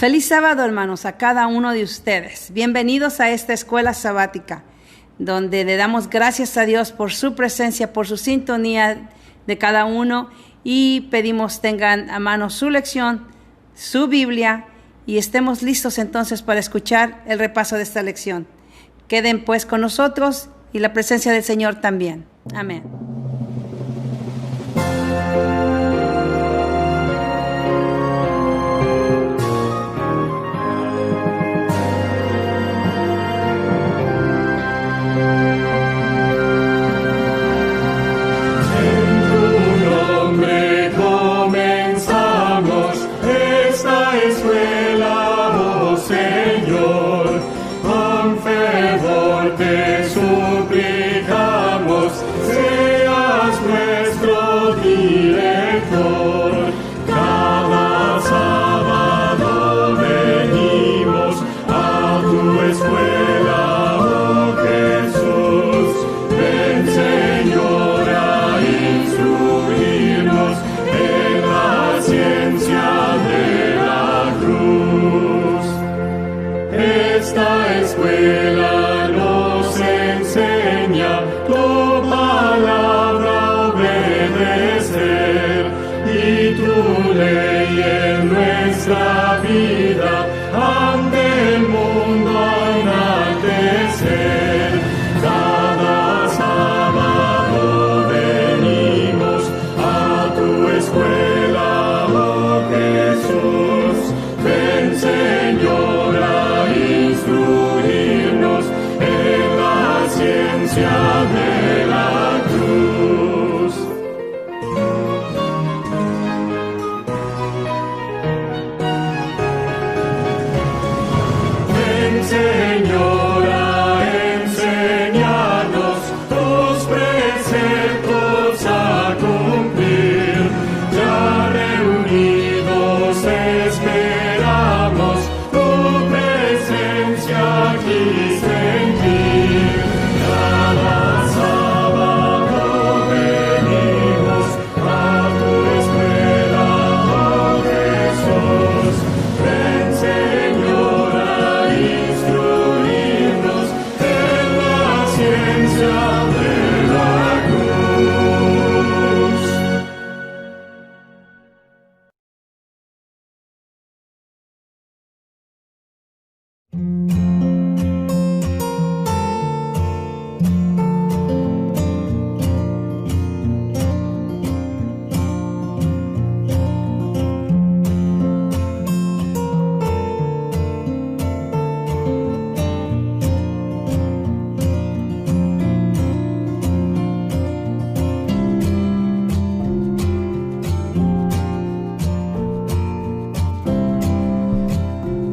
Feliz sábado, hermanos, a cada uno de ustedes. Bienvenidos a esta escuela sabática, donde le damos gracias a Dios por su presencia, por su sintonía de cada uno, y pedimos tengan a mano su lección, su Biblia, y estemos listos entonces para escuchar el repaso de esta lección. Queden pues con nosotros y la presencia del Señor también. Amén.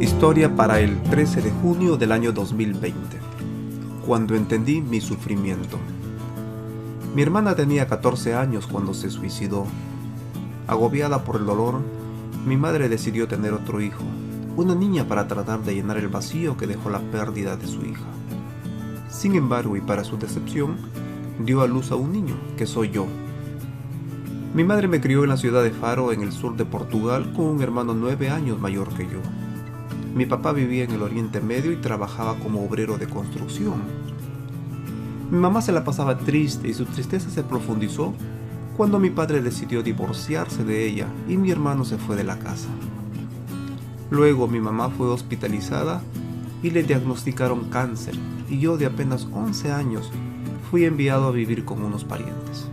Historia para el 13 de junio del año 2020, cuando entendí mi sufrimiento. Mi hermana tenía 14 años cuando se suicidó. Agobiada por el dolor, mi madre decidió tener otro hijo, una niña, para tratar de llenar el vacío que dejó la pérdida de su hija. Sin embargo, y para su decepción, dio a luz a un niño, que soy yo. Mi madre me crió en la ciudad de Faro, en el sur de Portugal, con un hermano 9 años mayor que yo. Mi papá vivía en el Oriente Medio y trabajaba como obrero de construcción. Mi mamá se la pasaba triste y su tristeza se profundizó cuando mi padre decidió divorciarse de ella y mi hermano se fue de la casa. Luego mi mamá fue hospitalizada y le diagnosticaron cáncer, y yo, de apenas 11 años, fui enviado a vivir con unos parientes.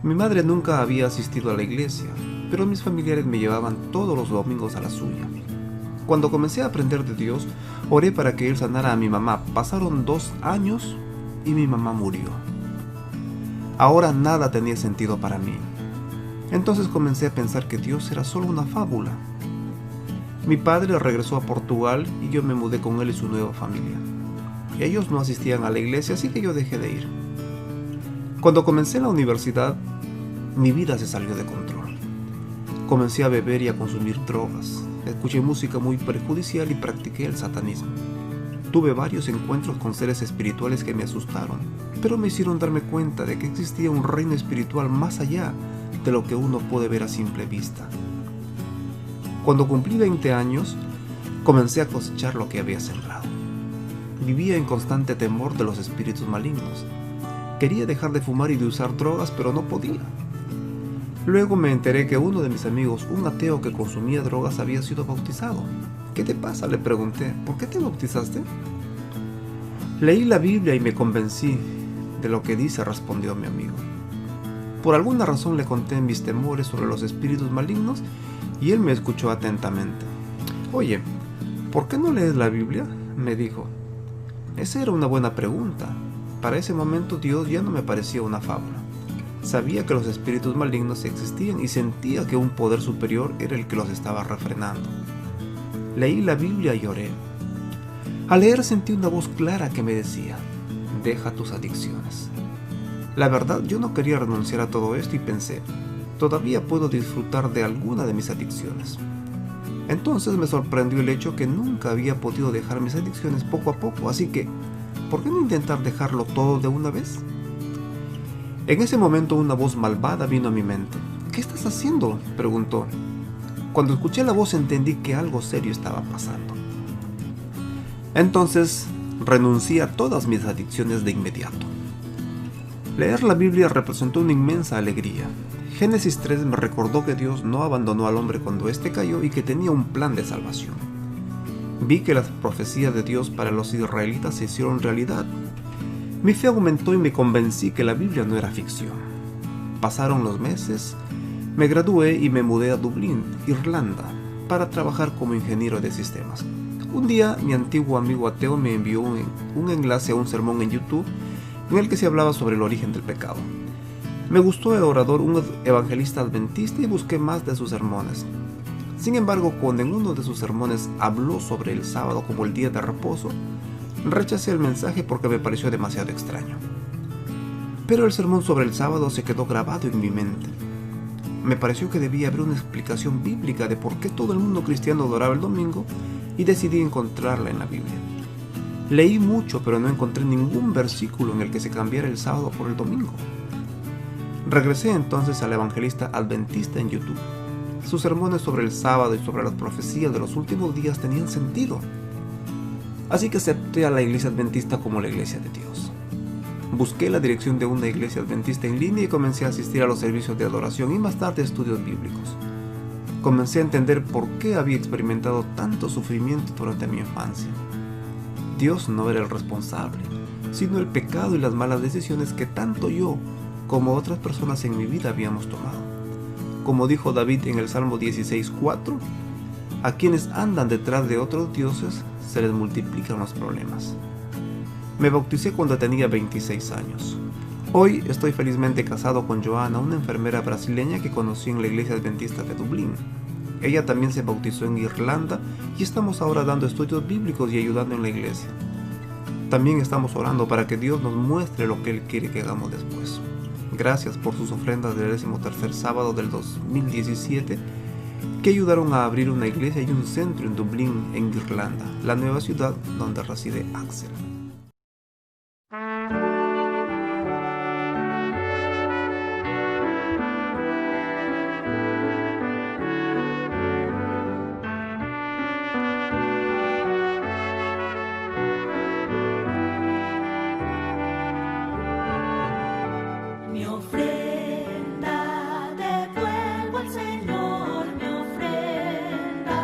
Mi madre nunca había asistido a la iglesia, pero mis familiares me llevaban todos los domingos a la suya. Cuando comencé a aprender de Dios, oré para que Él sanara a mi mamá. Pasaron 2 años y mi mamá murió. Ahora nada tenía sentido para mí. Entonces comencé a pensar que Dios era solo una fábula. Mi padre regresó a Portugal y yo me mudé con él y su nueva familia. Ellos no asistían a la iglesia, así que yo dejé de ir. Cuando comencé la universidad, mi vida se salió de control. Comencé a beber y a consumir drogas. Escuché música muy perjudicial y practiqué el satanismo. Tuve varios encuentros con seres espirituales que me asustaron, pero me hicieron darme cuenta de que existía un reino espiritual más allá de lo que uno puede ver a simple vista. Cuando cumplí 20 años, comencé a cosechar lo que había sembrado. Vivía en constante temor de los espíritus malignos. Quería dejar de fumar y de usar drogas, pero no podía. Luego me enteré que uno de mis amigos, un ateo que consumía drogas, había sido bautizado. ¿Qué te pasa?, le pregunté. ¿Por qué te bautizaste? Leí la Biblia y me convencí de lo que dice, respondió mi amigo. Por alguna razón le conté mis temores sobre los espíritus malignos y él me escuchó atentamente. Oye, ¿por qué no lees la Biblia?, me dijo. Esa era una buena pregunta. Para ese momento Dios ya no me parecía una fábula. Sabía que los espíritus malignos existían y sentía que un poder superior era el que los estaba refrenando. Leí la Biblia y oré. Al leer sentí una voz clara que me decía: deja tus adicciones. La verdad, yo no quería renunciar a todo esto y pensé: todavía puedo disfrutar de alguna de mis adicciones. Entonces me sorprendió el hecho que nunca había podido dejar mis adicciones poco a poco, así que, ¿por qué no intentar dejarlo todo de una vez? En ese momento una voz malvada vino a mi mente. ¿Qué estás haciendo?, preguntó. Cuando escuché la voz entendí que algo serio estaba pasando. Entonces renuncié a todas mis adicciones de inmediato. Leer la Biblia representó una inmensa alegría. Génesis 3 me recordó que Dios no abandonó al hombre cuando éste cayó y que tenía un plan de salvación. Vi que las profecías de Dios para los israelitas se hicieron realidad. Mi fe aumentó y me convencí que la Biblia no era ficción. Pasaron los meses, me gradué y me mudé a Dublín, Irlanda, para trabajar como ingeniero de sistemas. Un día mi antiguo amigo ateo me envió un enlace a un sermón en YouTube en el que se hablaba sobre el origen del pecado. Me gustó el orador, un evangelista adventista, y busqué más de sus sermones. Sin embargo, cuando en uno de sus sermones habló sobre el sábado como el día de reposo, rechacé el mensaje porque me pareció demasiado extraño. Pero el sermón sobre el sábado se quedó grabado en mi mente. Me pareció que debía haber una explicación bíblica de por qué todo el mundo cristiano adoraba el domingo y decidí encontrarla en la Biblia. Leí mucho, pero no encontré ningún versículo en el que se cambiara el sábado por el domingo. Regresé entonces al evangelista adventista en YouTube. Sus sermones sobre el sábado y sobre las profecías de los últimos días tenían sentido. Así que acepté a la iglesia adventista como la iglesia de Dios. Busqué la dirección de una iglesia adventista en línea y comencé a asistir a los servicios de adoración y más tarde estudios bíblicos. Comencé a entender por qué había experimentado tanto sufrimiento durante mi infancia. Dios no era el responsable, sino el pecado y las malas decisiones que tanto yo como otras personas en mi vida habíamos tomado. Como dijo David en el Salmo 16:4, a quienes andan detrás de otros dioses se les multiplican los problemas. Me bauticé cuando tenía 26 años. Hoy estoy felizmente casado con Joana, una enfermera brasileña que conocí en la iglesia adventista de Dublín. Ella también se bautizó en Irlanda y estamos ahora dando estudios bíblicos y ayudando en la iglesia. También estamos orando para que Dios nos muestre lo que Él quiere que hagamos después. Gracias por sus ofrendas del 13º sábado del 2017 que ayudaron a abrir una iglesia y un centro en Dublín, en Irlanda, la nueva ciudad donde reside Axel. Mi ofrenda devuelvo al Señor, mi ofrenda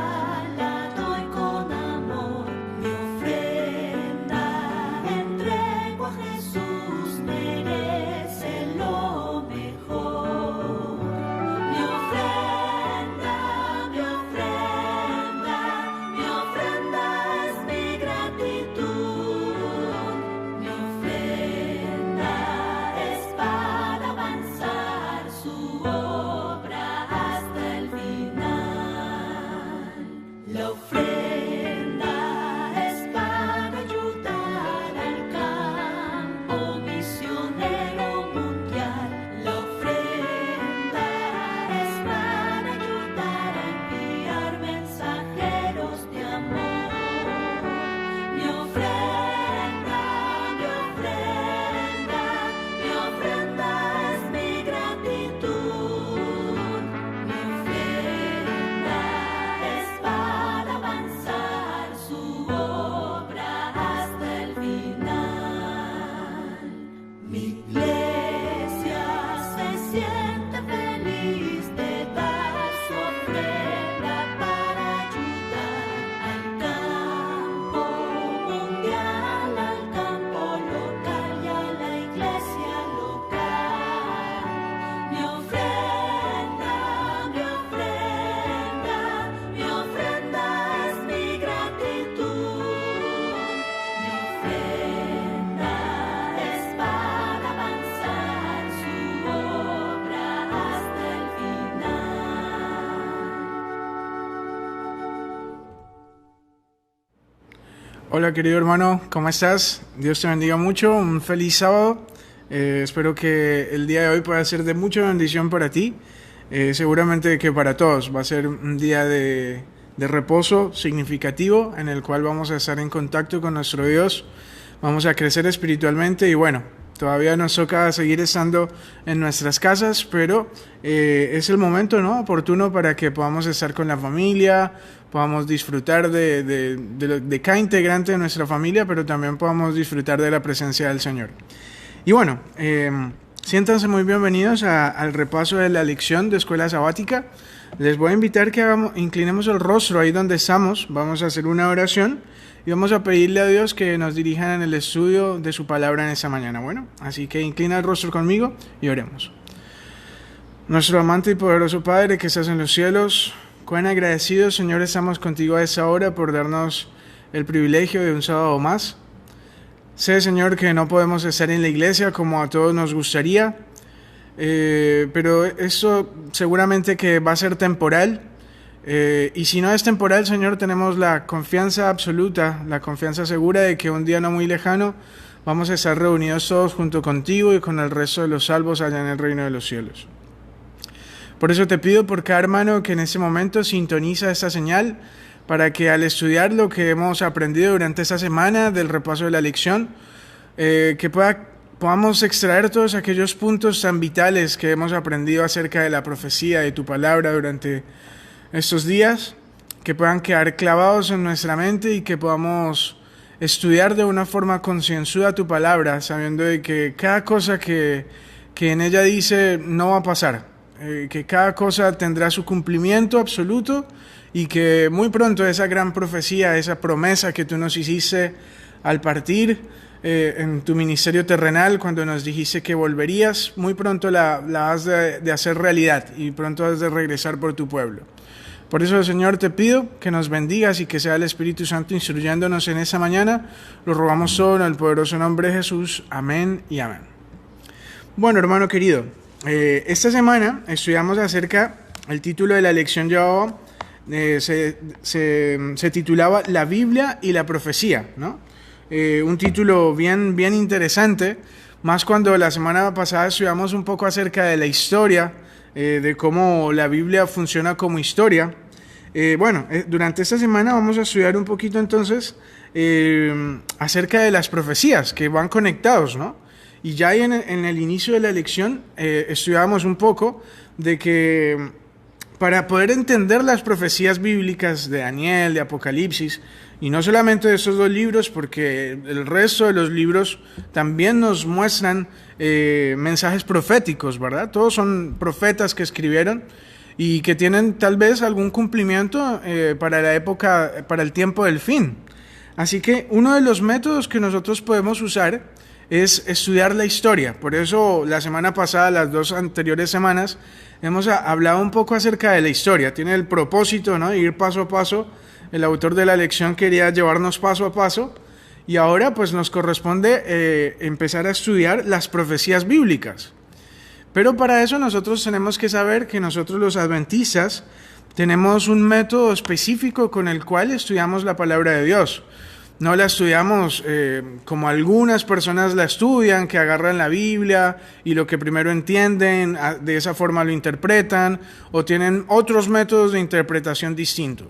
la doy con amor, mi ofrenda entrego a Jesús, merece lo mejor. Mi ofrenda, mi ofrenda, mi ofrenda es mi gratitud, mi ofrenda es para avanzar su obra hasta el final. La ofrenda es para ayudar al campo misionero mundial. La ofrenda es para ayudar a enviar mensajeros de amor. Mi ofrenda, mi ofrenda, mi ofrenda es mi gratitud. Mi ofrenda es Hola querido hermano, ¿cómo estás? Dios te bendiga mucho, un feliz sábado. Espero que el día de hoy pueda ser de mucha bendición para ti. Seguramente que para todos va a ser un día de reposo significativo en el cual vamos a estar en contacto con nuestro Dios, vamos a crecer espiritualmente y bueno, todavía nos toca seguir estando en nuestras casas, pero es el momento, ¿no?, oportuno para que podamos estar con la familia, podamos disfrutar de cada integrante de nuestra familia, pero también podamos disfrutar de la presencia del Señor. Y bueno, siéntanse muy bienvenidos al repaso de la lección de Escuela Sabática. Les voy a invitar que inclinemos el rostro ahí donde estamos, vamos a hacer una oración y vamos a pedirle a Dios que nos dirija en el estudio de su palabra en esta mañana. Bueno, así que inclina el rostro conmigo y oremos. Nuestro amante y poderoso Padre que estás en los cielos, cuán agradecidos, Señor, estamos contigo a esta hora por darnos el privilegio de un sábado más. Sé, Señor, que no podemos estar en la iglesia como a todos nos gustaría, pero eso seguramente que va a ser temporal. Y si no es temporal, Señor, tenemos la confianza absoluta, la confianza segura de que un día no muy lejano vamos a estar reunidos todos junto contigo y con el resto de los salvos allá en el reino de los cielos. Por eso te pido por cada hermano que en este momento sintoniza esta señal, para que al estudiar lo que hemos aprendido durante esta semana del repaso de la lección, que podamos extraer todos aquellos puntos tan vitales que hemos aprendido acerca de la profecía de tu palabra durante estos días, que puedan quedar clavados en nuestra mente y que podamos estudiar de una forma concienzuda tu palabra, sabiendo de que cada cosa que en ella dice no va a pasar, que cada cosa tendrá su cumplimiento absoluto y que muy pronto esa gran profecía, esa promesa que tú nos hiciste al partir en tu ministerio terrenal, cuando nos dijiste que volverías, muy pronto la has de hacer realidad y pronto has de regresar por tu pueblo. Por eso, Señor, te pido que nos bendigas y que sea el Espíritu Santo instruyéndonos en esta mañana. Lo rogamos todo en el poderoso nombre de Jesús. Amén y amén. Bueno, hermano querido, esta semana estudiamos acerca, el título de la lección llevaba, se titulaba La Biblia y la Profecía, ¿no? Un título bien interesante, más cuando la semana pasada estudiamos un poco acerca de la historia, de cómo la Biblia funciona como historia. Durante esta semana vamos a estudiar un poquito entonces acerca de las profecías que van conectados, ¿no? Y ya en el inicio de la lección estudiábamos un poco de que para poder entender las profecías bíblicas de Daniel, de Apocalipsis, y no solamente de estos dos libros, porque el resto de los libros también nos muestran mensajes proféticos, ¿verdad? Todos son profetas que escribieron y que tienen tal vez algún cumplimiento para la época, para el tiempo del fin. Así que uno de los métodos que nosotros podemos usar es estudiar la historia. Por eso la semana pasada, las dos anteriores semanas, hemos hablado un poco acerca de la historia. Tiene el propósito, ¿no?, de ir paso a paso. El autor de la lección quería llevarnos paso a paso y ahora pues nos corresponde empezar a estudiar las profecías bíblicas. Pero para eso nosotros tenemos que saber que nosotros los adventistas tenemos un método específico con el cual estudiamos la palabra de Dios. No la estudiamos como algunas personas la estudian, que agarran la Biblia y lo que primero entienden, de esa forma lo interpretan, o tienen otros métodos de interpretación distintos.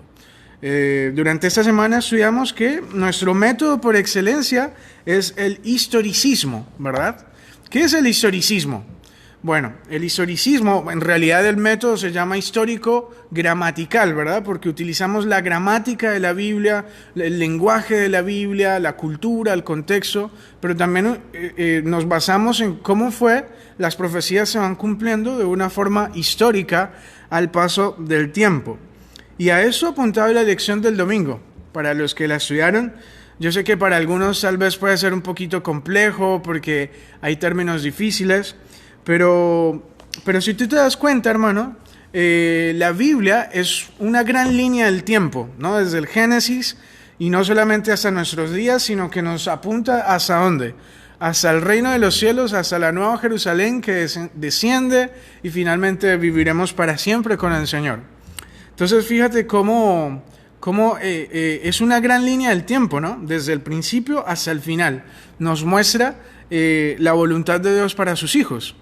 Durante esta semana estudiamos que nuestro método por excelencia es el historicismo, ¿verdad? ¿Qué es el historicismo? Bueno, el historicismo, en realidad el método se llama histórico gramatical, ¿verdad? Porque utilizamos la gramática de la Biblia, el lenguaje de la Biblia, la cultura, el contexto, pero también nos basamos en cómo las profecías se van cumpliendo de una forma histórica al paso del tiempo. Y a eso apuntaba la lección del domingo. Para los que la estudiaron, yo sé que para algunos tal vez puede ser un poquito complejo porque hay términos difíciles, pero si tú te das cuenta, hermano, la Biblia es una gran línea del tiempo, ¿no? Desde el Génesis y no solamente hasta nuestros días, sino que nos apunta hasta ¿dónde? Hasta el reino de los cielos, hasta la nueva Jerusalén que desciende y finalmente viviremos para siempre con el Señor. Entonces fíjate cómo cómo es una gran línea del tiempo, ¿no? Desde el principio hasta el final. Nos muestra la voluntad de Dios para sus hijos.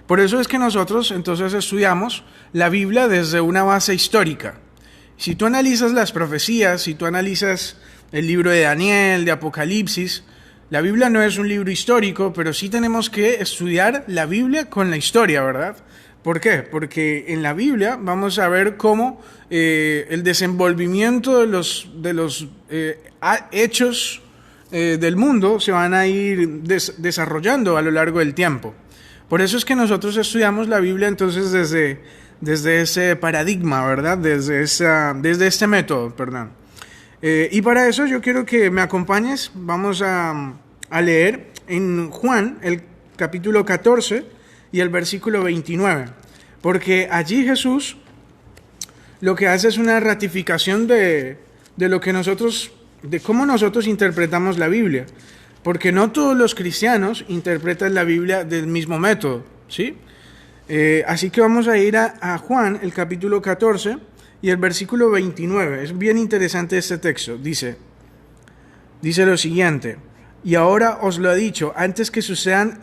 Por eso es que nosotros entonces estudiamos la Biblia desde una base histórica. Si tú analizas las profecías, si tú analizas el libro de Daniel, de Apocalipsis, la Biblia no es un libro histórico, pero sí tenemos que estudiar la Biblia con la historia, ¿verdad? ¿Por qué? Porque en la Biblia vamos a ver cómo el desenvolvimiento de los hechos del mundo se van a ir desarrollando a lo largo del tiempo. Por eso es que nosotros estudiamos la Biblia entonces desde ese paradigma, ¿verdad? Desde este método, perdón. Y para eso yo quiero que me acompañes. Vamos a leer en Juan el capítulo 14 y el versículo 29. Porque allí Jesús lo que hace es una ratificación de lo que de cómo nosotros interpretamos la Biblia. Porque no todos los cristianos interpretan la Biblia del mismo método, ¿sí? Así que vamos a ir a Juan, el capítulo 14 y el versículo 29. Es bien interesante este texto. Dice lo siguiente: y ahora os lo he dicho, antes que suceda,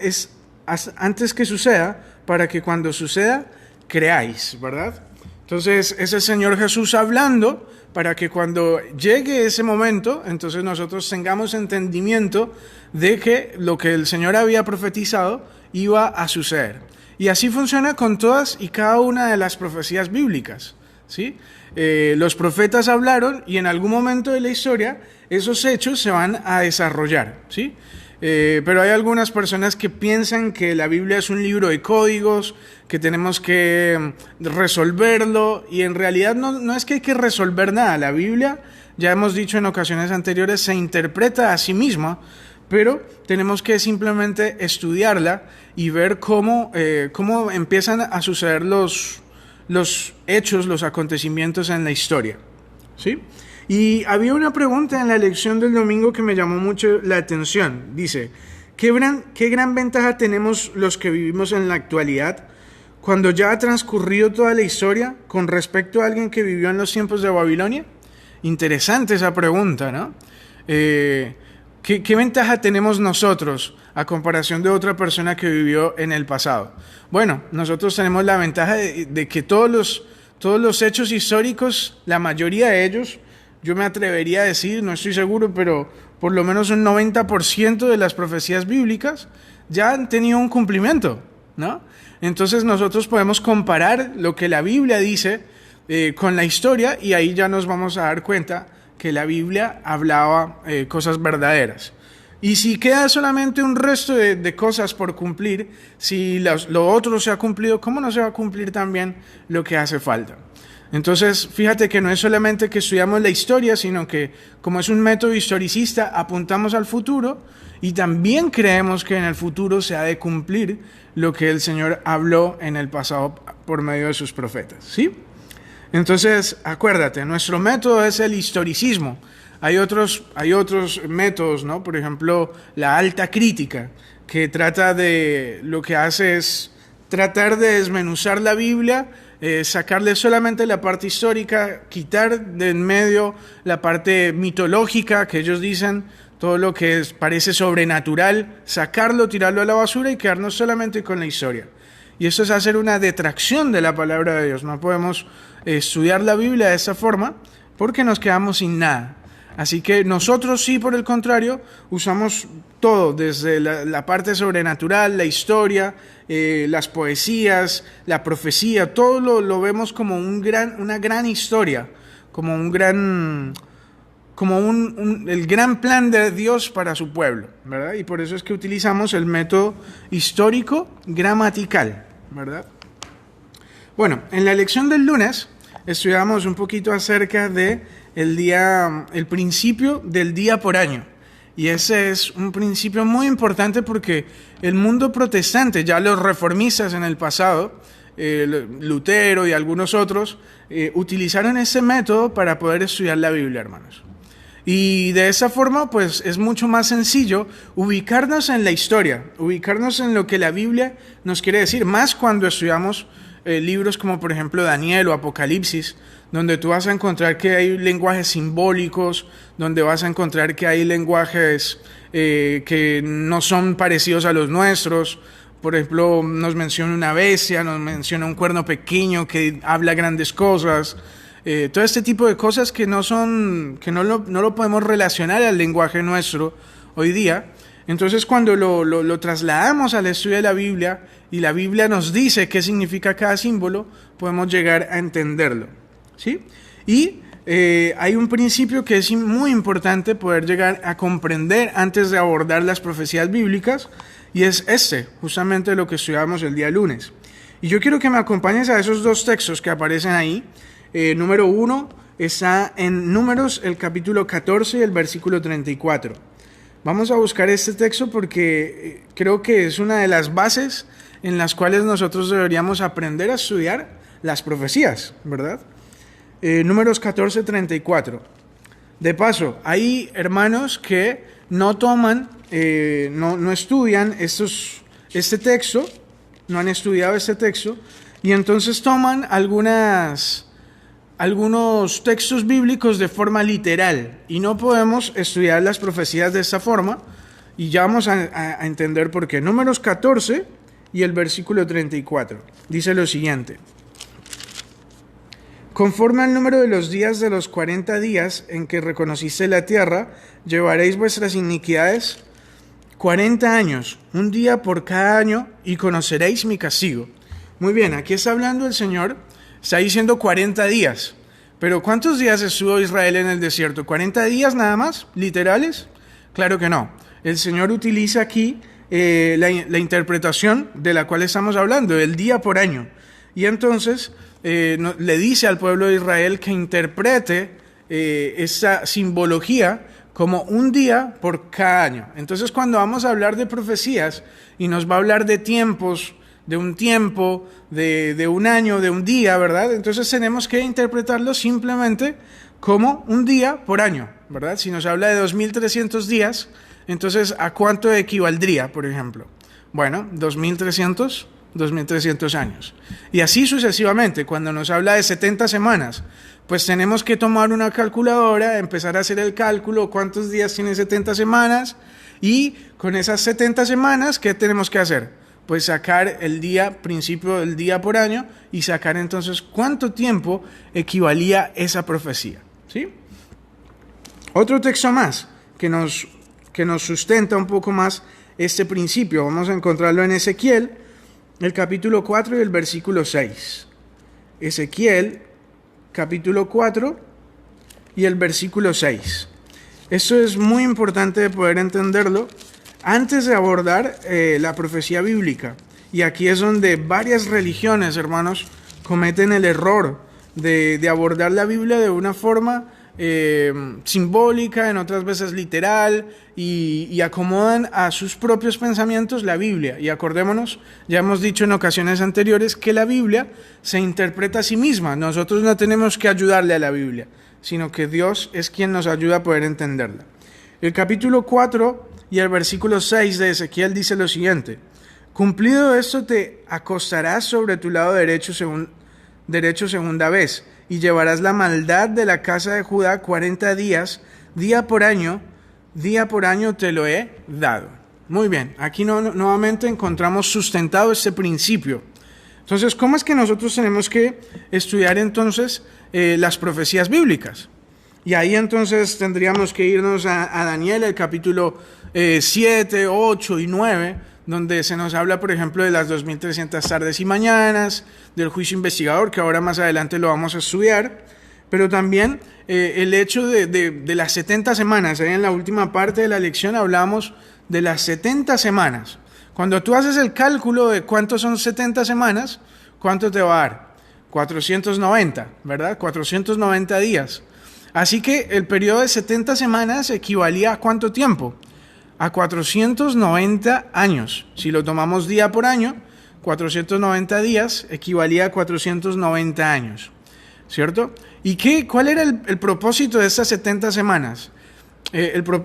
para que cuando suceda, creáis, ¿verdad? Entonces es el Señor Jesús hablando para que cuando llegue ese momento, entonces nosotros tengamos entendimiento de que lo que el Señor había profetizado iba a suceder. Y así funciona con todas y cada una de las profecías bíblicas, ¿sí? Los profetas hablaron y en algún momento de la historia esos hechos se van a desarrollar, ¿sí? Pero hay algunas personas que piensan que la Biblia es un libro de códigos, que tenemos que resolverlo, y en realidad no es que hay que resolver nada. La Biblia, ya hemos dicho en ocasiones anteriores, se interpreta a sí misma, pero tenemos que simplemente estudiarla y ver cómo empiezan a suceder los hechos, los acontecimientos en la historia, ¿sí? Y había una pregunta en la lección del domingo que me llamó mucho la atención. Dice, ¿qué gran ventaja tenemos los que vivimos en la actualidad cuando ya ha transcurrido toda la historia con respecto a alguien que vivió en los tiempos de Babilonia? Interesante esa pregunta, ¿no? ¿Qué ventaja tenemos nosotros a comparación de otra persona que vivió en el pasado? Bueno, nosotros tenemos la ventaja de que todos los hechos históricos, la mayoría de ellos, yo me atrevería a decir, no estoy seguro, pero por lo menos un 90% de las profecías bíblicas ya han tenido un cumplimiento, ¿no? Entonces nosotros podemos comparar lo que la Biblia dice con la historia, y ahí ya nos vamos a dar cuenta que la Biblia hablaba cosas verdaderas. Y si queda solamente un resto de cosas por cumplir, si lo otro se ha cumplido, ¿cómo no se va a cumplir también lo que hace falta? Entonces, fíjate que no es solamente que estudiamos la historia, sino que como es un método historicista, apuntamos al futuro y también creemos que en el futuro se ha de cumplir lo que el Señor habló en el pasado por medio de sus profetas, ¿sí? Entonces, acuérdate, nuestro método es el historicismo. Hay otros métodos, ¿no? Por ejemplo, la alta crítica, que lo que hace es tratar de desmenuzar la Biblia, sacarle solamente la parte histórica, quitar de en medio la parte mitológica, que ellos dicen, todo lo que parece sobrenatural, sacarlo, tirarlo a la basura y quedarnos solamente con la historia. Y eso es hacer una detracción de la palabra de Dios. No podemos estudiar la Biblia de esa forma porque nos quedamos sin nada. Así que nosotros sí, por el contrario, usamos todo, desde la parte sobrenatural, la historia, las poesías, la profecía, todo lo vemos como una gran historia, como el gran plan de Dios para su pueblo, ¿verdad? Y por eso es que utilizamos el método histórico gramatical, ¿verdad? Bueno, en la lección del lunes estudiamos un poquito acerca de el principio del día por año. Y ese es un principio muy importante porque el mundo protestante, ya los reformistas en el pasado, Lutero y algunos otros, utilizaron ese método para poder estudiar la Biblia, hermanos. Y de esa forma, pues, es mucho más sencillo ubicarnos en la historia, ubicarnos en lo que la Biblia nos quiere decir, más cuando estudiamos libros como, por ejemplo, Daniel o Apocalipsis, donde tú vas a encontrar que hay lenguajes simbólicos, donde vas a encontrar que hay lenguajes que no son parecidos a los nuestros. Por ejemplo, nos menciona una bestia, nos menciona un cuerno pequeño que habla grandes cosas. Todo este tipo de cosas que no lo podemos relacionar al lenguaje nuestro hoy día. Entonces, cuando lo trasladamos al estudio de la Biblia y la Biblia nos dice qué significa cada símbolo, podemos llegar a entenderlo, ¿sí? Y hay un principio que es muy importante poder llegar a comprender antes de abordar las profecías bíblicas, y es justamente lo que estudiamos el día lunes. Y yo quiero que me acompañes a esos dos textos que aparecen ahí. Número 1 está en Números, el capítulo 14 y el versículo 34. Vamos a buscar este texto porque creo que es una de las bases en las cuales nosotros deberíamos aprender a estudiar las profecías, ¿verdad? Números 14, 34. De paso, hay hermanos que no toman, no estudian este texto, no han estudiado este texto, y entonces toman algunos textos bíblicos de forma literal, y no podemos estudiar las profecías de esta forma, y ya vamos a entender por qué. Números 14 y el versículo 34, dice lo siguiente: conforme al número de los días de los 40 días en que reconociste la tierra, llevaréis vuestras iniquidades 40 años, un día por cada año, y conoceréis mi castigo. Muy bien, aquí está hablando el Señor, está diciendo 40 días. Pero ¿cuántos días estuvo Israel en el desierto? ¿40 días nada más? ¿Literales? Claro que no. El Señor utiliza aquí la interpretación de la cual estamos hablando, el día por año. Y entonces le dice al pueblo de Israel que interprete esa simbología como un día por cada año. Entonces, cuando vamos a hablar de profecías y nos va a hablar de tiempos, de un tiempo, de un año, de un día, ¿verdad? Entonces tenemos que interpretarlo simplemente como un día por año, ¿verdad? Si nos habla de 2300 días, entonces ¿a cuánto equivaldría, por ejemplo? Bueno, 2300 años. Y así sucesivamente. Cuando nos habla de 70 semanas, pues tenemos que tomar una calculadora, empezar a hacer el cálculo, cuántos días tiene 70 semanas, y con esas 70 semanas, ¿qué tenemos que hacer? Pues sacar el día, principio del día por año, y sacar entonces cuánto tiempo equivalía esa profecía, ¿sí? Otro texto más que nos sustenta un poco más este principio, vamos a encontrarlo en Ezequiel, el capítulo 4 y el versículo 6. Ezequiel, capítulo 4 y el versículo 6. Esto es muy importante de poder entenderlo antes de abordar la profecía bíblica. Y aquí es donde varias religiones, hermanos, cometen el error de abordar la Biblia de una forma simbólica, en otras veces literal, y acomodan a sus propios pensamientos la Biblia. Y acordémonos, ya hemos dicho en ocasiones anteriores que la Biblia se interpreta a sí misma. Nosotros no tenemos que ayudarle a la Biblia, sino que Dios es quien nos ayuda a poder entenderla. El capítulo 4 y el versículo 6 de Ezequiel dice lo siguiente: cumplido esto, te acostarás sobre tu lado derecho segunda vez, y llevarás la maldad de la casa de Judá 40 días, día por año te lo he dado. Muy bien, aquí nuevamente encontramos sustentado este principio. Entonces, ¿cómo es que nosotros tenemos que estudiar entonces las profecías bíblicas? Y ahí entonces tendríamos que irnos a Daniel, el capítulo 7, 8 y 9, donde se nos habla, por ejemplo, de las 2300 tardes y mañanas, del juicio investigador, que ahora más adelante lo vamos a estudiar, pero también el hecho de las 70 semanas. Ahí en la última parte de la lección hablamos de las 70 semanas. Cuando tú haces el cálculo de cuántos son 70 semanas, ¿cuánto te va a dar? 490, ¿verdad? 490 días. Así que el periodo de 70 semanas equivalía a ¿cuánto tiempo? A 490 años. Si lo tomamos día por año, 490 días equivalía a 490 años, ¿cierto? ¿Y cuál era el propósito de estas 70 semanas?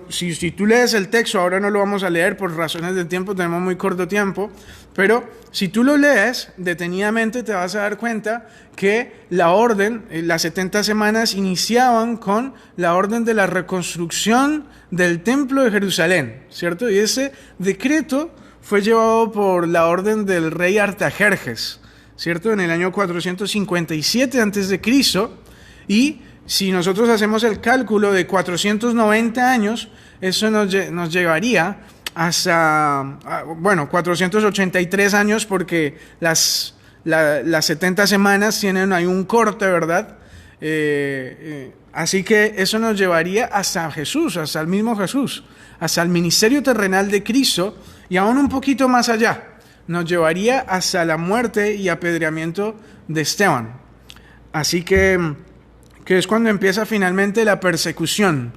si tú lees el texto, ahora no lo vamos a leer por razones de tiempo, tenemos muy corto tiempo, pero si tú lo lees detenidamente te vas a dar cuenta que la orden, las 70 semanas iniciaban con la orden de la reconstrucción del templo de Jerusalén, ¿cierto? Y ese decreto fue llevado por la orden del rey Artajerjes, ¿cierto? En el año 457 a.C. y si nosotros hacemos el cálculo de 490 años, eso nos llevaría hasta, 483 años porque las 70 semanas tienen ahí un corte, ¿verdad? Así que eso nos llevaría hasta Jesús, hasta el mismo Jesús, hasta el ministerio terrenal de Cristo y aún un poquito más allá. Nos llevaría hasta la muerte y apedreamiento de Esteban. Así que es cuando empieza finalmente la persecución.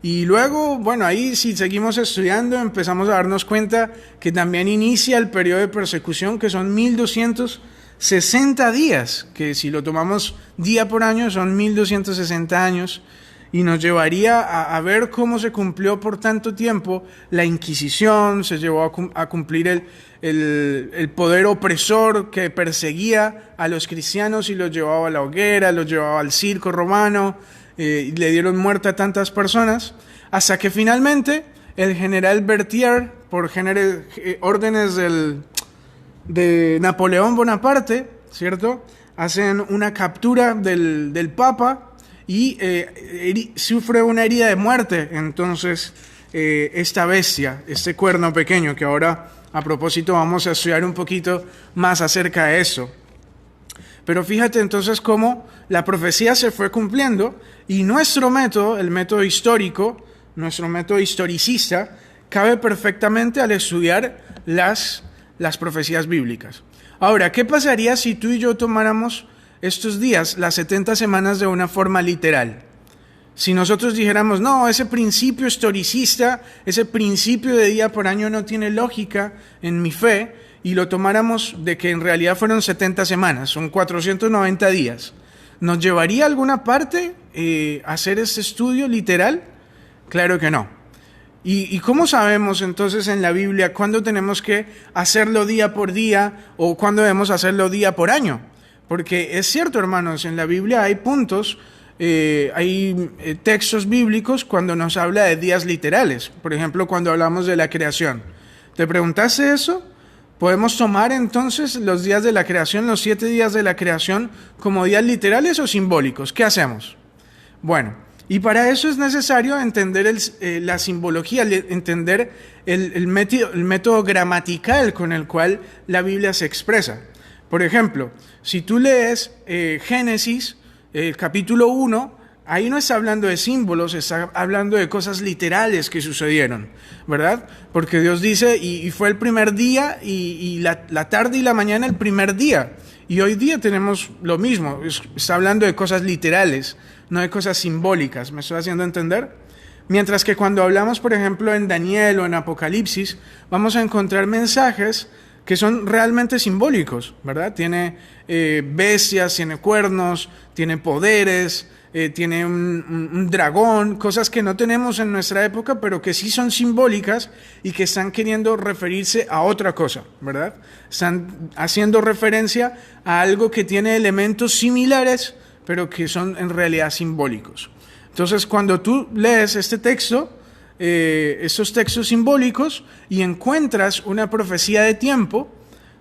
Y luego, ahí si seguimos estudiando, empezamos a darnos cuenta que también inicia el periodo de persecución, que son 1260 días, que si lo tomamos día por año son 1260 años, y nos llevaría a ver cómo se cumplió por tanto tiempo la Inquisición, se llevó a cumplir el poder opresor que perseguía a los cristianos y los llevaba a la hoguera, los llevaba al circo romano, y le dieron muerte a tantas personas, hasta que finalmente el general Berthier, por órdenes de Napoleón Bonaparte, ¿cierto?, hacen una captura del Papa y sufre una herida de muerte. Entonces esta bestia, este cuerno pequeño, que ahora a propósito vamos a estudiar un poquito más acerca de eso. Pero fíjate entonces cómo la profecía se fue cumpliendo y nuestro método, el método histórico, nuestro método historicista, cabe perfectamente al estudiar las profecías bíblicas. Ahora, ¿qué pasaría si tú y yo tomáramos estos días, las 70 semanas, de una forma literal? Si nosotros dijéramos, no, ese principio historicista, ese principio de día por año no tiene lógica en mi fe, y lo tomáramos de que en realidad fueron 70 semanas, son 490 días, ¿nos llevaría a alguna parte hacer ese estudio literal? Claro que no. ¿Y cómo sabemos entonces en la Biblia cuándo tenemos que hacerlo día por día o cuándo debemos hacerlo día por año? Porque es cierto, hermanos, en la Biblia hay puntos, hay textos bíblicos cuando nos habla de días literales. Por ejemplo, cuando hablamos de la creación. ¿Te preguntaste eso? ¿Podemos tomar entonces los días de la creación, los 7 días de la creación, como días literales o simbólicos? ¿Qué hacemos? Bueno, y para eso es necesario entender la simbología, entender el método gramatical con el cual la Biblia se expresa. Por ejemplo, si tú lees Génesis, capítulo 1, ahí no está hablando de símbolos, está hablando de cosas literales que sucedieron, ¿verdad? Porque Dios dice, y fue el primer día, y la tarde y la mañana el primer día. Y hoy día tenemos lo mismo, está hablando de cosas literales, no de cosas simbólicas, ¿me estoy haciendo entender? Mientras que cuando hablamos, por ejemplo, en Daniel o en Apocalipsis, vamos a encontrar mensajes que son realmente simbólicos, ¿verdad? Tiene bestias, tiene cuernos, tiene poderes, tiene un dragón, cosas que no tenemos en nuestra época, pero que sí son simbólicas y que están queriendo referirse a otra cosa, ¿verdad? Están haciendo referencia a algo que tiene elementos similares, pero que son en realidad simbólicos. Entonces, cuando tú lees este texto, estos textos simbólicos, y encuentras una profecía de tiempo,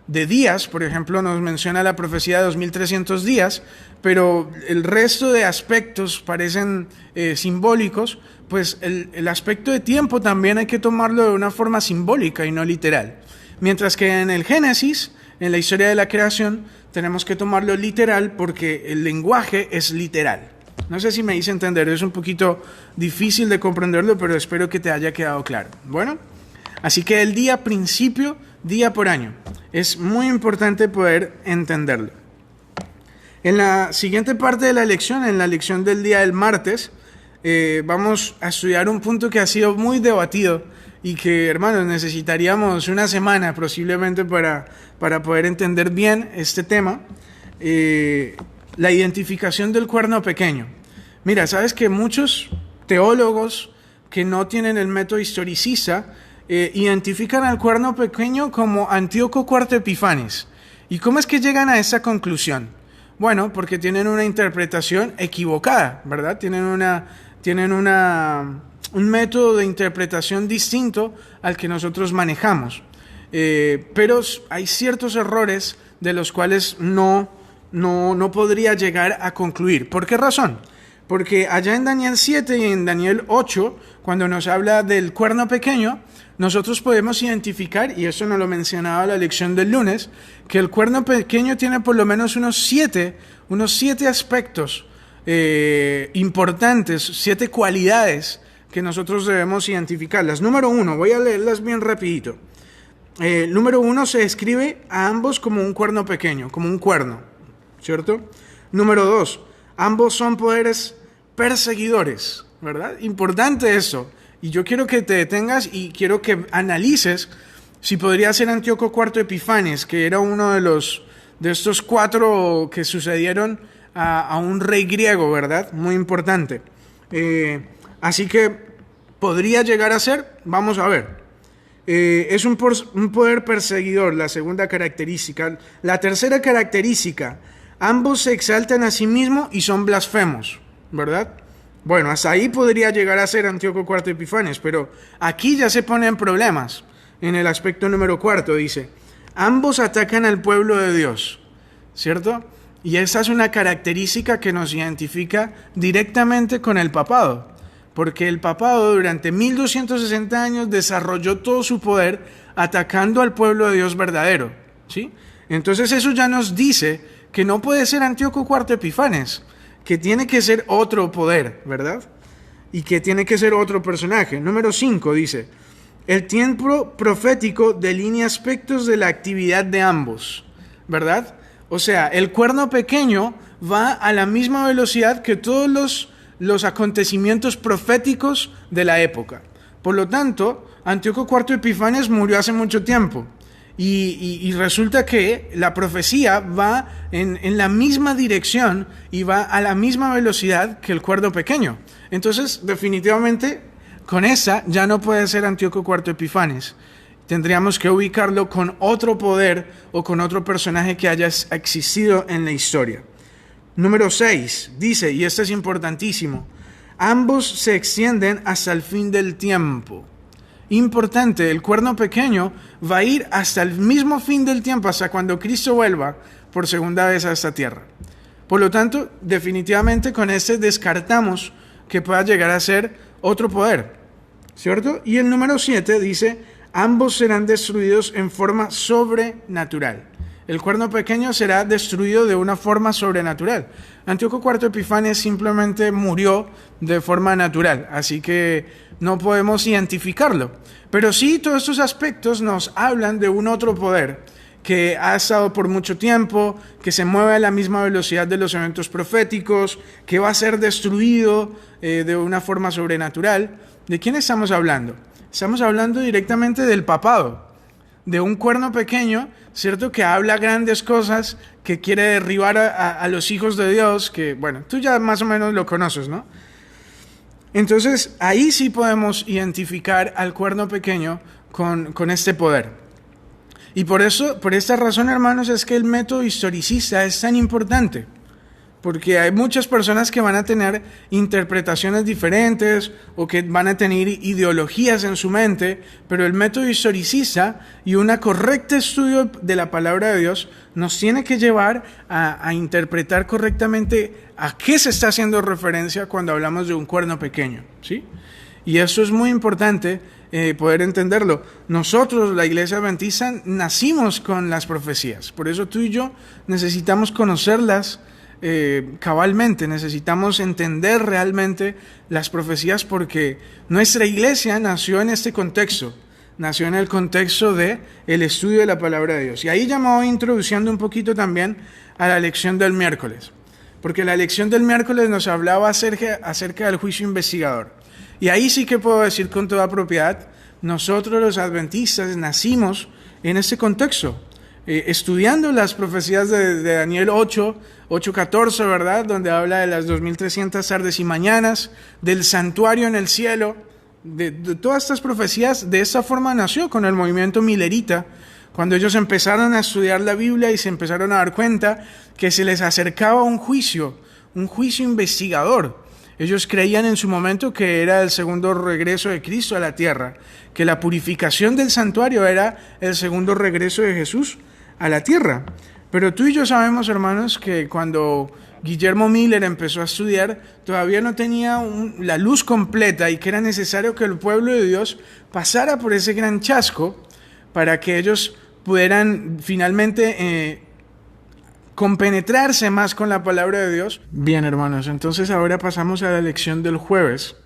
de días, por ejemplo, nos menciona la profecía de 2300 días, pero el resto de aspectos parecen simbólicos, pues el aspecto de tiempo también hay que tomarlo de una forma simbólica y no literal. Mientras que en el Génesis, en la historia de la creación, tenemos que tomarlo literal porque el lenguaje es literal. No sé si me hice entender, es un poquito difícil de comprenderlo, pero espero que te haya quedado claro. Bueno, así que el día principio, día por año, es muy importante poder entenderlo. En la siguiente parte de la lección, en la lección del día del martes, vamos a estudiar un punto que ha sido muy debatido y que, hermanos, necesitaríamos una semana posiblemente para poder entender bien este tema, la identificación del cuerno pequeño. Mira, sabes que muchos teólogos, que no tienen el método historicista, identifican al cuerno pequeño como Antíoco IV Epifanes. ¿Y cómo es que llegan a esa conclusión? Bueno, porque tienen una interpretación equivocada, ¿verdad? Tienen un método de interpretación distinto al que nosotros manejamos. Pero hay ciertos errores de los cuales no podría llegar a concluir. ¿Por qué razón? Porque allá en Daniel 7 y en Daniel 8, cuando nos habla del cuerno pequeño, nosotros podemos identificar, y eso nos lo mencionaba la lección del lunes, que el cuerno pequeño tiene por lo menos unos siete aspectos importantes, 7 cualidades que nosotros debemos identificarlas. Número 1, voy a leerlas bien rapidito. Número 1, se describe a ambos como un cuerno pequeño, como un cuerno, ¿cierto? Número 2, ambos son poderes perseguidores, ¿verdad? Importante eso. Y yo quiero que te detengas y quiero que analices si podría ser Antíoco IV Epifanes, que era uno de estos 4 que sucedieron a un rey griego, ¿verdad? Muy importante. Así que podría llegar a ser, vamos a ver. Es un poder perseguidor, la segunda característica. La tercera característica, ambos se exaltan a sí mismos y son blasfemos, ¿verdad? Bueno, hasta ahí podría llegar a ser Antíoco IV Epifanes, pero aquí ya se ponen problemas. En el aspecto número 4 dice, ambos atacan al pueblo de Dios, ¿cierto? Y esa es una característica que nos identifica directamente con el papado, porque el papado durante 1260 años desarrolló todo su poder atacando al pueblo de Dios verdadero, ¿sí? Entonces eso ya nos dice que no puede ser Antíoco IV Epifanes, que tiene que ser otro poder, ¿verdad? Y que tiene que ser otro personaje. Número 5 dice, el tiempo profético delinea aspectos de la actividad de ambos, ¿verdad? O sea, el cuerno pequeño va a la misma velocidad que todos los acontecimientos proféticos de la época. Por lo tanto, Antíoco IV Epifanes murió hace mucho tiempo. Y resulta que la profecía va en la misma dirección y va a la misma velocidad que el cuerno pequeño. Entonces, definitivamente, con esa ya no puede ser Antíoco IV Epifanes. Tendríamos que ubicarlo con otro poder o con otro personaje que haya existido en la historia. Número 6, dice, y esto es importantísimo, ambos se extienden hasta el fin del tiempo. Importante, el cuerno pequeño va a ir hasta el mismo fin del tiempo, hasta cuando Cristo vuelva por segunda vez a esta tierra. Por lo tanto, definitivamente con este descartamos que pueda llegar a ser otro poder, ¿cierto? Y el número 7 dice, ambos serán destruidos en forma sobrenatural. El cuerno pequeño será destruido de una forma sobrenatural. Antíoco IV Epifanes simplemente murió de forma natural, así que no podemos identificarlo. Pero sí, todos estos aspectos nos hablan de un otro poder que ha estado por mucho tiempo, que se mueve a la misma velocidad de los eventos proféticos, que va a ser destruido de una forma sobrenatural. ¿De quién estamos hablando? Estamos hablando directamente del papado, de un cuerno pequeño, ¿cierto? Que habla grandes cosas, que quiere derribar a los hijos de Dios, que, bueno, tú ya más o menos lo conoces, ¿no? Entonces, ahí sí podemos identificar al cuerno pequeño con este poder. Y por esta razón, hermanos, es que el método historicista es tan importante. Porque hay muchas personas que van a tener interpretaciones diferentes o que van a tener ideologías en su mente, pero el método historicista y un correcto estudio de la palabra de Dios nos tiene que llevar a interpretar correctamente a qué se está haciendo referencia cuando hablamos de un cuerno pequeño, ¿sí? Y eso es muy importante poder entenderlo. Nosotros, la Iglesia Adventista, nacimos con las profecías, por eso tú y yo necesitamos conocerlas cabalmente, necesitamos entender realmente las profecías porque nuestra iglesia nació en este contexto, nació en el contexto de el estudio de la palabra de Dios. Y ahí ya me voy introduciendo un poquito también a la lección del miércoles, porque la lección del miércoles nos hablaba acerca del juicio investigador. Y ahí sí que puedo decir con toda propiedad, nosotros los adventistas nacimos en este contexto, estudiando las profecías de Daniel 8:14, ¿verdad? Donde habla de las 2300 tardes y mañanas, del santuario en el cielo, de todas estas profecías, de esta forma nació con el movimiento milerita, cuando ellos empezaron a estudiar la Biblia y se empezaron a dar cuenta que se les acercaba un juicio investigador. Ellos creían en su momento que era el segundo regreso de Cristo a la tierra, que la purificación del santuario era el segundo regreso de Jesús a la tierra. Pero tú y yo sabemos, hermanos, que cuando Guillermo Miller empezó a estudiar, todavía no tenía la luz completa y que era necesario que el pueblo de Dios pasara por ese gran chasco para que ellos pudieran finalmente compenetrarse más con la palabra de Dios. Bien, hermanos, entonces ahora pasamos a la lección del jueves,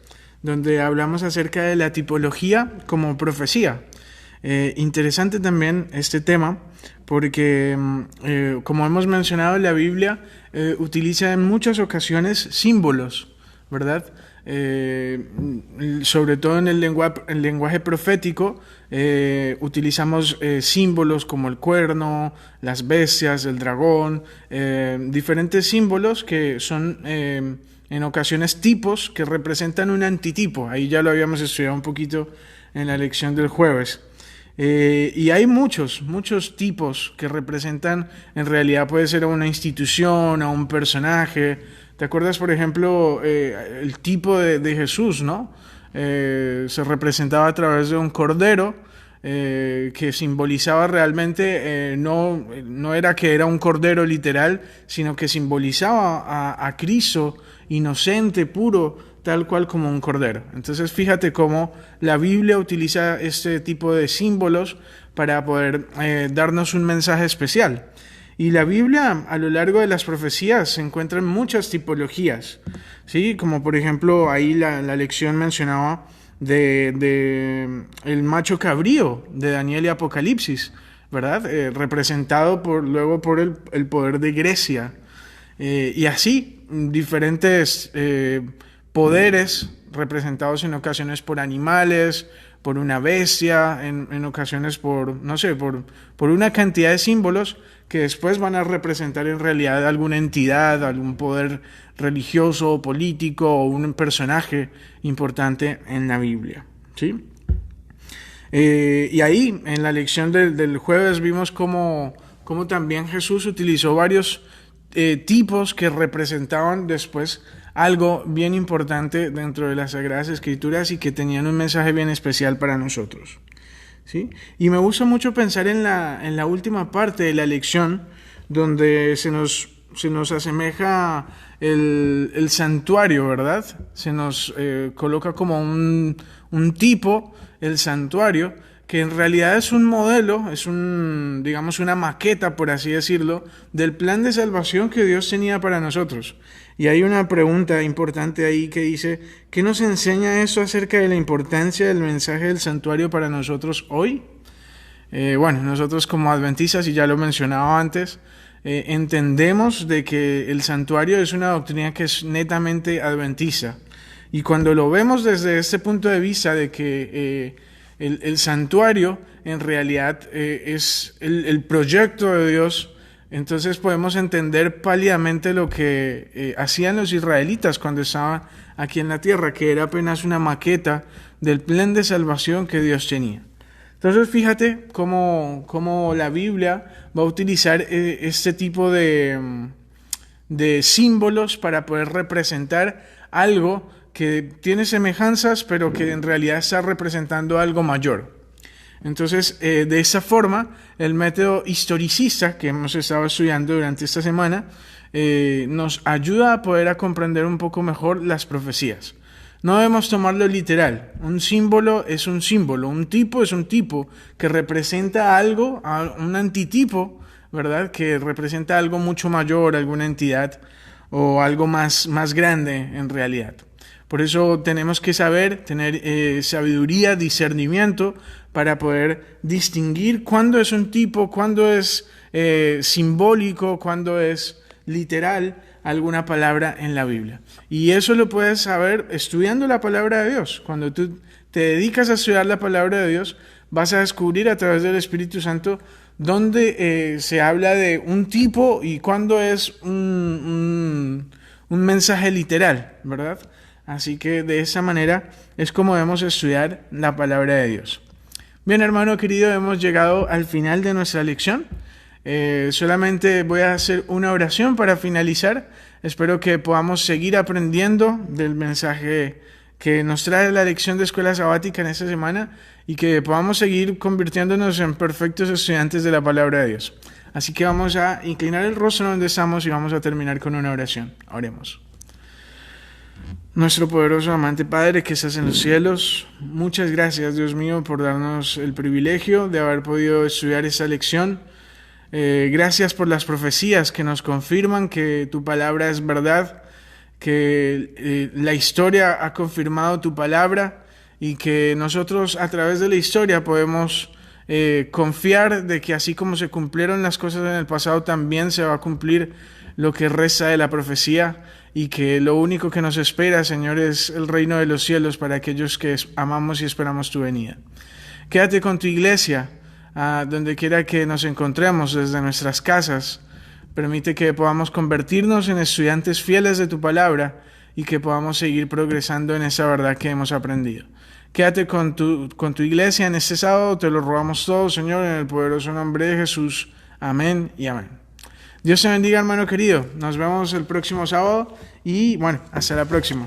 donde hablamos acerca de la tipología como profecía. Interesante también este tema, porque como hemos mencionado, la Biblia utiliza en muchas ocasiones símbolos, ¿verdad? Sobre todo en el lenguaje profético, utilizamos símbolos como el cuerno, las bestias, el dragón, diferentes símbolos que son en ocasiones tipos que representan un antitipo. Ahí ya lo habíamos estudiado un poquito en la lección del jueves. Y hay muchos tipos que representan, en realidad puede ser a una institución, a un personaje. ¿Te acuerdas, por ejemplo, el tipo de Jesús, ¿no? Se representaba a través de un cordero que simbolizaba realmente, no era que era un cordero literal, sino que simbolizaba a Cristo inocente, puro, tal cual como un cordero. Entonces fíjate cómo la Biblia utiliza este tipo de símbolos para poder darnos un mensaje especial. Y la Biblia, a lo largo de las profecías, se encuentran muchas tipologías, ¿sí? Como por ejemplo, ahí la lección mencionaba de el macho cabrío de Daniel y Apocalipsis, ¿verdad? Representado luego por el poder de Grecia. Y así, diferentes poderes representados en ocasiones por animales, por una bestia, en ocasiones por una cantidad de símbolos que después van a representar en realidad alguna entidad, algún poder religioso, político o un personaje importante en la Biblia, ¿sí? Y ahí, en la lección del jueves, vimos cómo también Jesús utilizó varios tipos que representaban después algo bien importante dentro de las Sagradas Escrituras y que tenían un mensaje bien especial para nosotros, ¿sí? Y me gusta mucho pensar en la última parte de la lección, donde se nos asemeja el santuario, ¿verdad? Se nos coloca como un tipo, el santuario, que en realidad es un modelo, digamos una maqueta, por así decirlo, del plan de salvación que Dios tenía para nosotros. Y hay una pregunta importante ahí que dice, ¿qué nos enseña eso acerca de la importancia del mensaje del santuario para nosotros hoy? Bueno, nosotros como adventistas, y ya lo mencionaba antes, entendemos de que el santuario es una doctrina que es netamente adventista. Y cuando lo vemos desde este punto de vista de que el santuario en realidad es el proyecto de Dios, entonces podemos entender pálidamente lo que hacían los israelitas cuando estaban aquí en la tierra, que era apenas una maqueta del plan de salvación que Dios tenía. Entonces fíjate cómo la Biblia va a utilizar este tipo de símbolos para poder representar algo que tiene semejanzas, pero que en realidad está representando algo mayor. Entonces, de esa forma, el método historicista que hemos estado estudiando durante esta semana nos ayuda a poder comprender un poco mejor las profecías. No debemos tomarlo literal. Un símbolo es un símbolo, un tipo es un tipo que representa algo, un antitipo, ¿verdad? Que representa algo mucho mayor, alguna entidad o algo más grande en realidad. Por eso tenemos que saber, tener sabiduría, discernimiento, para poder distinguir cuándo es un tipo, cuándo es simbólico, cuándo es literal alguna palabra en la Biblia. Y eso lo puedes saber estudiando la palabra de Dios. Cuando tú te dedicas a estudiar la palabra de Dios, vas a descubrir a través del Espíritu Santo dónde se habla de un tipo y cuándo es un mensaje literal, ¿verdad? Así que de esa manera es como debemos estudiar la palabra de Dios. Bien, hermano querido, hemos llegado al final de nuestra lección. Solamente voy a hacer una oración para finalizar. Espero que podamos seguir aprendiendo del mensaje que nos trae la lección de escuela sabática en esta semana y que podamos seguir convirtiéndonos en perfectos estudiantes de la palabra de Dios. Así que vamos a inclinar el rostro donde estamos y vamos a terminar con una oración. Oremos. Nuestro poderoso amante Padre que estás en los cielos, muchas gracias, Dios mío, por darnos el privilegio de haber podido estudiar esta lección. Gracias por las profecías que nos confirman que tu palabra es verdad, que la historia ha confirmado tu palabra y que nosotros a través de la historia podemos confiar de que así como se cumplieron las cosas en el pasado, también se va a cumplir lo que resta de la profecía y que lo único que nos espera, Señor, es el reino de los cielos para aquellos que amamos y esperamos tu venida. Quédate con tu iglesia, donde quiera que nos encontremos, desde nuestras casas. Permite que podamos convertirnos en estudiantes fieles de tu palabra y que podamos seguir progresando en esa verdad que hemos aprendido. Quédate con tu iglesia en este sábado, te lo rogamos todos, Señor, en el poderoso nombre de Jesús. Amén y amén. Dios te bendiga, hermano querido. Nos vemos el próximo sábado y bueno, hasta la próxima.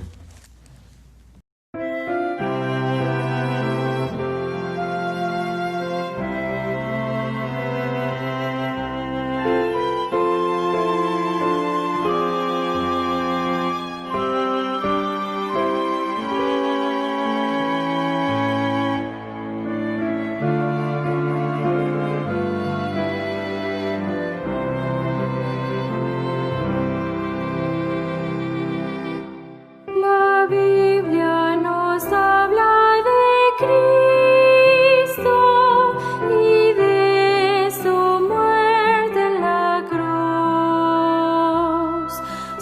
La Biblia nos habla de Cristo y de su muerte en la cruz.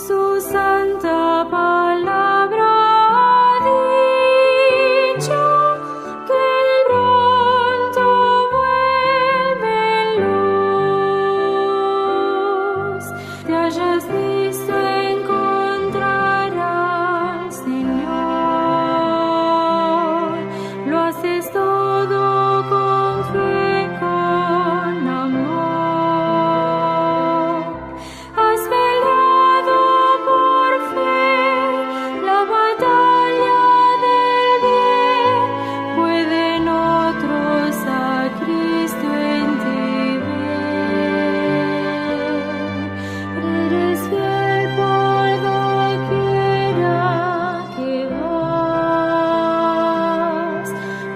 Su santa palabra ha dicho que pronto vuelve luz. Te hayas visto encontrar al Señor. Lo haces todo con fe, con amor. Has velado por fe la batalla del bien. Pueden otros a Cristo en ti ver. Eres fiel por doquiera que vas.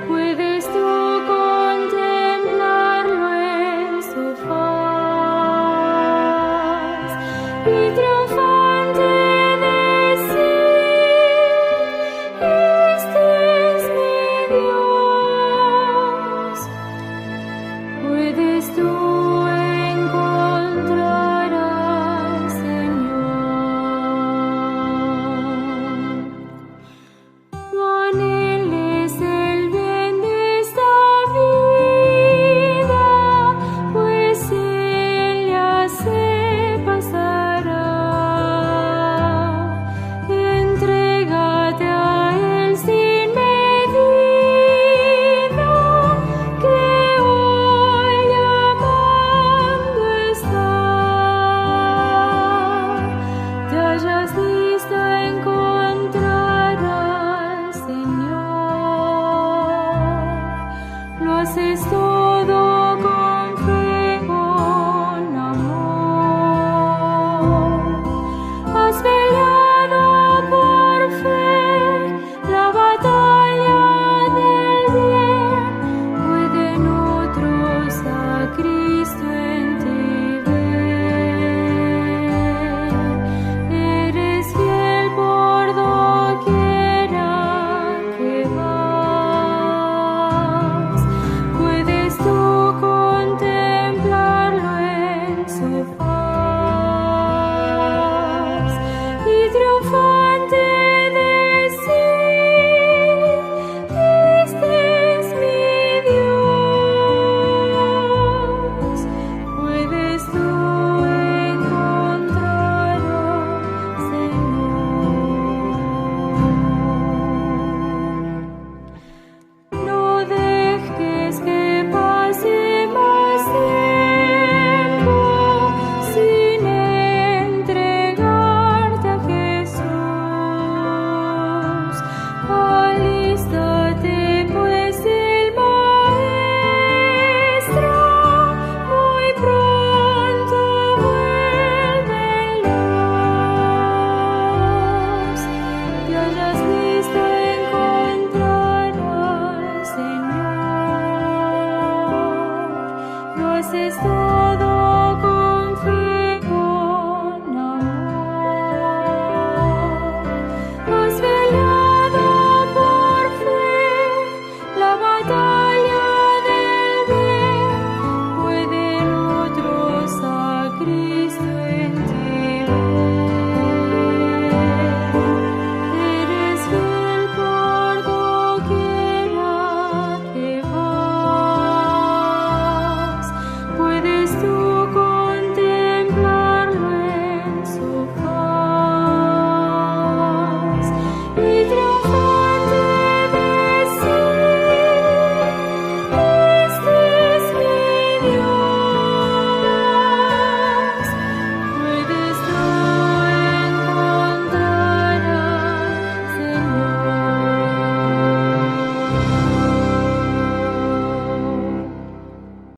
Puedes tú contemplarlo en su faz y triunfante decir: este es mi Dios. Puedes tú encontrar al Señor. No